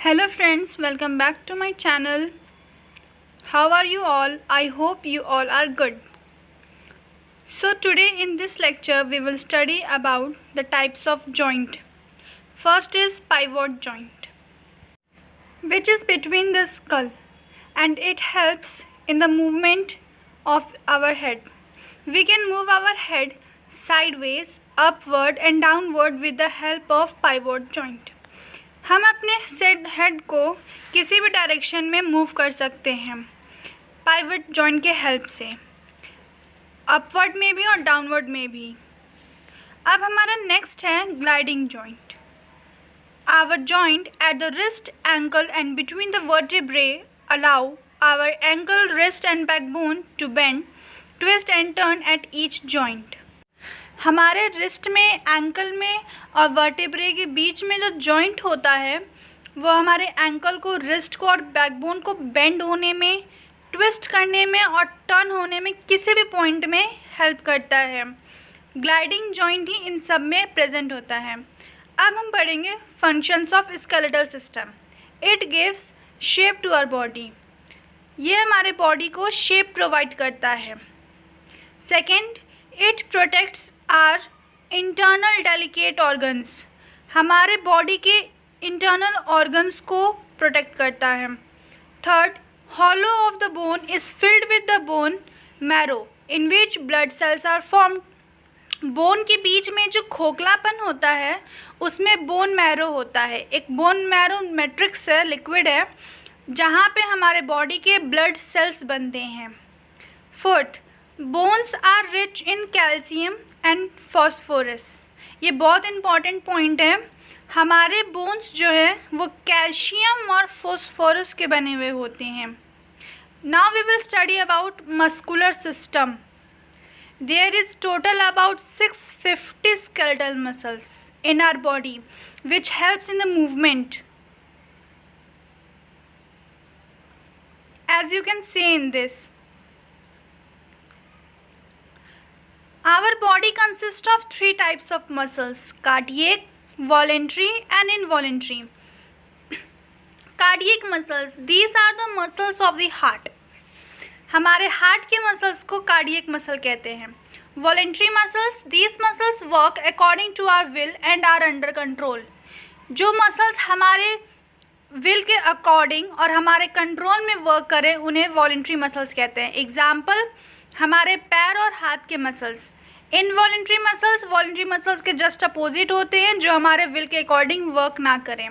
Hello friends, welcome back to my channel. How are you all? I hope you all are good. So today in this lecture we will study about the types of joint. First is pivot joint, which is between the skull and it helps in the movement of our head. We can move our head sideways, upward and downward with the help of pivot joint. हम अपने head को किसी भी direction में move कर सकते हैं pivot joint के हेल्प से, अपवर्ड में भी और डाउनवर्ड में भी। अब हमारा नेक्स्ट है gliding joint. Our joint at the wrist, ankle and between the vertebrae allow our ankle, wrist and backbone to bend, twist and turn at each joint. हमारे रिस्ट में, एंकल में और वर्टेब्रे के बीच में जो जॉइंट होता है वो हमारे एंकल को, रिस्ट को और बैकबोन को बेंड होने में, ट्विस्ट करने में और टर्न होने में किसी भी पॉइंट में हेल्प करता है। ग्लाइडिंग जॉइंट ही इन सब में प्रेजेंट होता है। अब हम पढ़ेंगे functions of skeletal system. It gives shape to our body. ये हमारे बॉडी को शेप प्रोवाइड करता है। Second, it protects our internal delicate organs. हमारे बॉडी के इंटरनल ऑर्गन्स को प्रोटेक्ट करता है। Third, hollow of the bone is filled with the bone marrow in which blood cells are formed. Bone के बीच में जो खोखलापन होता है उसमें बोन मैरो होता है। एक बोन मैरो मैट्रिक्स है, लिक्विड है, जहाँ पे हमारे बॉडी के ब्लड सेल्स बनते हैं। Fourth, bones are rich in calcium and phosphorus. ये बहुत इम्पॉर्टेंट पॉइंट है। हमारे बोन्स जो है वो कैल्शियम और फॉस्फोरस के बने हुए होते हैं। Now we will study about muscular system. There is total about 650 skeletal muscles in our body which helps in the movement. As you can see in this, our body consists of 3 types of muscles: cardiac, voluntary and involuntary. Cardiac muscles, these are the muscles of the heart. हमारे heart के muscles को cardiac muscle कहते हैं। Voluntary muscles, these muscles work according to our will and are under control. जो muscles हमारे will के according और हमारे कंट्रोल में वर्क करें उन्हें वॉलेंट्री मसल्स कहते हैं। एग्जाम्पल, हमारे पैर और हाथ के muscles. Involuntary muscles voluntary muscles के जस्ट अपोजिट होते हैं, जो हमारे विल के अकॉर्डिंग वर्क ना करें,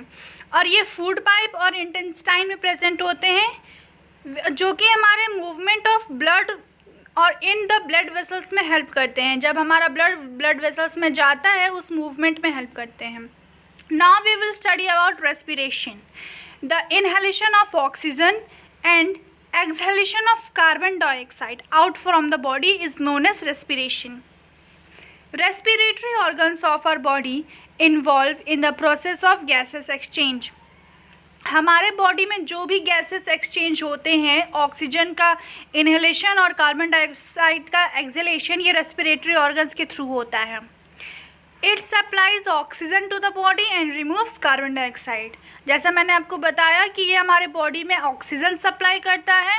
और ये फूड पाइप और इंटेस्टाइन में प्रेजेंट होते हैं, जो कि हमारे मूवमेंट ऑफ ब्लड और इन द ब्लड वेसल्स में हेल्प करते हैं। जब हमारा ब्लड वेसल्स में जाता है उस मूवमेंट में हेल्प करते हैं। Now we will study about respiration. The inhalation of oxygen and exhalation of carbon dioxide out from the body is known as respiration. Respiratory organs of our body involve in the process of gases exchange. हमारे body में जो भी gases exchange होते हैं, oxygen का inhalation और carbon dioxide का exhalation, ये रेस्पिरेटरी ऑर्गन्स के थ्रू होता है। It supplies oxygen to the body and removes carbon dioxide. जैसा मैंने आपको बताया कि ये हमारे बॉडी में ऑक्सीजन सप्लाई करता है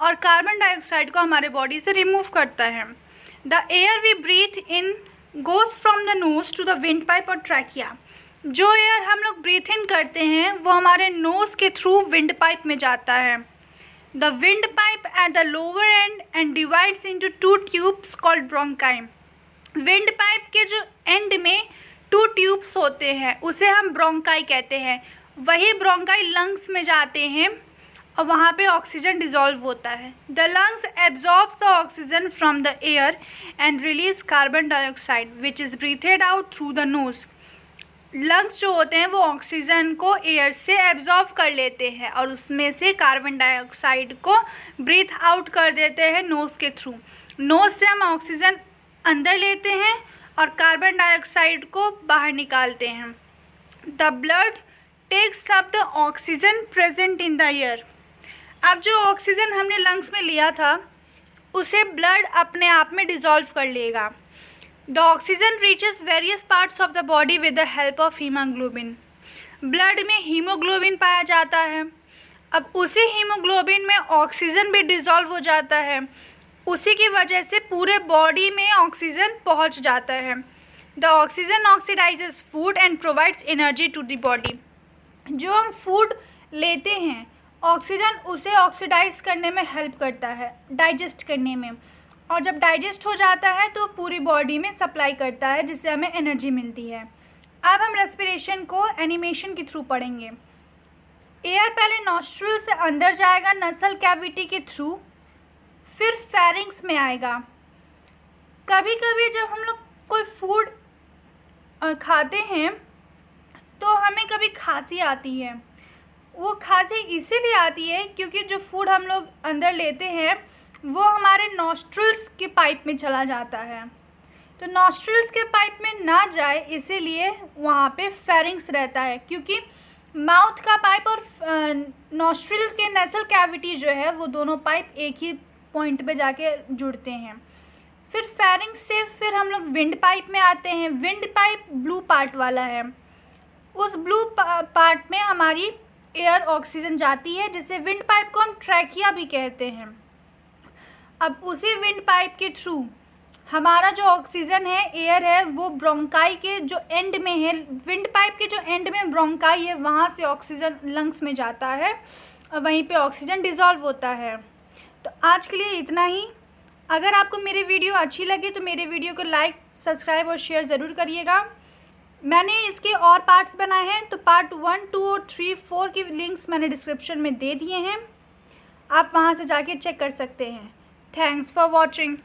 और कार्बन डाइऑक्साइड को हमारे बॉडी से रिमूव करता है। The air we breathe in goes from the nose to the windpipe और ट्रैकिया। जो एयर हम लोग ब्रीथ इन करते हैं वो हमारे नोज के थ्रू विंड पाइप में जाता है। The wind pipe at the lower and and divides into 2 tubes called bronchi. Wind pipe के जो एंड में 2 ट्यूब्स होते हैं उसे हम ब्रोंकाई कहते हैं। वही ब्रोंकाई लंग्स में जाते हैं और वहाँ पे ऑक्सीजन डिज़ोल्व होता है। The lungs absorbs the oxygen from the air and release carbon dioxide which is breathed out through the nose. Lungs जो होते हैं वो ऑक्सीजन को एयर से एब्जॉर्ब कर लेते हैं और उसमें से कार्बन डाइऑक्साइड को ब्रीथ आउट कर देते हैं नोज़ के थ्रू। नोज़ से हम ऑक्सीजन अंदर लेते हैं और कार्बन डाइऑक्साइड को बाहर निकालते हैं। The blood takes up the oxygen present in the air. अब जो ऑक्सीजन हमने लंग्स में लिया था उसे ब्लड अपने आप में डिज़ोल्व कर लेगा। The oxygen reaches various parts of the body with the help of haemoglobin. Blood में हीमोग्लोबिन पाया जाता है। अब उसी हीमोग्लोबिन में ऑक्सीजन भी डिज़ोल्व हो जाता है, उसी की वजह से पूरे बॉडी में ऑक्सीजन पहुंच जाता है। The oxygen oxidises food and provides energy to the body. जो हम फूड लेते हैं, ऑक्सीजन उसे ऑक्सीडाइज करने में हेल्प करता है, डाइजेस्ट करने में, और जब डाइजेस्ट हो जाता है तो पूरी बॉडी में सप्लाई करता है, जिससे हमें एनर्जी मिलती है। अब हम रेस्पिरेशन को एनिमेशन के थ्रू पढ़ेंगे। एयर पहले नॉस्ट्रिल से अंदर जाएगा नसल कैविटी के थ्रू, फिर फेरिंग्स में आएगा। कभी कभी जब हम लोग कोई फूड खाते हैं तो हमें कभी खांसी आती है। वो खांसी इसीलिए आती है क्योंकि जो फूड हम लोग अंदर लेते हैं वो हमारे नॉस्ट्रिल्स के पाइप में चला जाता है। तो नॉस्ट्रिल्स के पाइप में ना जाए इसीलिए वहाँ पे फेरिंग्स रहता है, क्योंकि माउथ का पाइप और नॉस्ट्रिल के नेसल कैविटी जो है वो दोनों पाइप एक ही पॉइंट पे जाके जुड़ते हैं। फिर फेरिंग्स से फिर हम लोग विंड पाइप में आते हैं। विंड पाइप ब्लू पार्ट वाला है। उस ब्लू पार्ट में हमारी एयर ऑक्सीजन जाती है, जिससे विंड पाइप को हम ट्रैकिया भी कहते हैं। अब उसी विंड पाइप के थ्रू हमारा जो ऑक्सीजन है, एयर है, वो ब्रोंकाई के जो एंड में है, विंड पाइप के जो एंड में ब्रोंकाई है, वहाँ से ऑक्सीजन लंग्स में जाता है और वहीं पे ऑक्सीजन डिज़ोल्व होता है। तो आज के लिए इतना ही। अगर आपको मेरी वीडियो अच्छी लगे तो मेरे वीडियो को लाइक, सब्सक्राइब और शेयर ज़रूर करिएगा। मैंने इसके और पार्ट्स बनाए हैं, तो पार्ट 1, 2 और 3, 4 की लिंक्स मैंने डिस्क्रिप्शन में दे दिए हैं, आप वहाँ से जाके चेक कर सकते हैं। Thanks for watching.